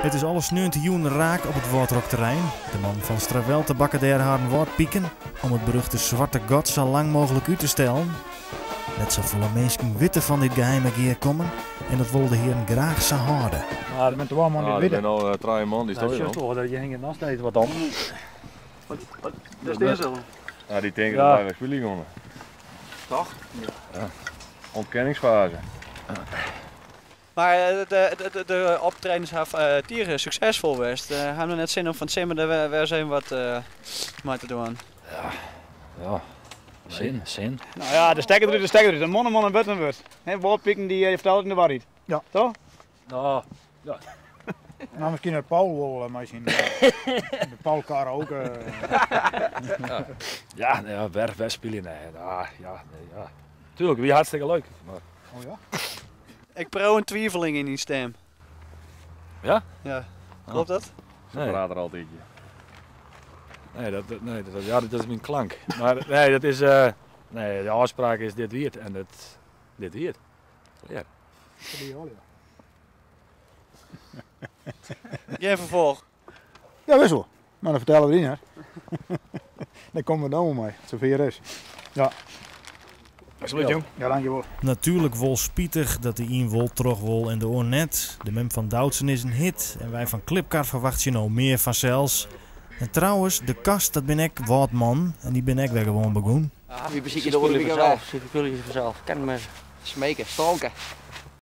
Het is alles nu te joen raak op het Wortrokterrein. De man van Stravelte bakken daar haar woord pieken om het beruchte zwarte god zo lang mogelijk uit te stellen. Net zo volle mensen weten van dit geheime gear komen en dat wilde hier graag zo houden. Maar met de man die weten. al 3 man die Dat staan is toch dat je hing nog steeds wat om. Dat is deze. Ja, die denken Ja. dat wij spelen gewonnen. Toch? Ja. Ontkenningsfase. Maar de optredens hebben tieren succesvol geweest. Hebben we net zin om van het simmer weer zijn wat maar te doen. Ja. Zin. Nou ja, de stekker eruit. Een man en buiten wordt. Woordpikken die vertelt in de waarheid. Ja. Toch? Nou, Nou, misschien het Paul wel, misschien. De Paul karaoke. ja, weg spelen. Nee. Ja. Tuurlijk, wie hartstikke leuk. Maar... Oh ja? Ik proef een twieveling in die stem. Ja? Ja. Klopt dat? Ze Nee. praten er altijd. Dat is mijn klank. Maar nee, dat is. Nee, de afspraak is dit weer en dit weer. Ja. Geen vervolg. Ja, wissel. Maar dan vertellen we die niet. Dan komen we dan mee, zover is. Ja. Alsjeblieft, jong. Ja, dankjewel. Natuurlijk wol spietig dat de een wol terug wol en de oor net. De mem van Doutsen is een hit en wij van Clipcar verwachten je nou meer van zelfs. En trouwens, de kast dat ben ik wat man en die ben ik weer gewoon begonnen. Wie beziek je de oorlog vanzelf? Zie ik jullie vanzelf. Kan me smeken, stalken.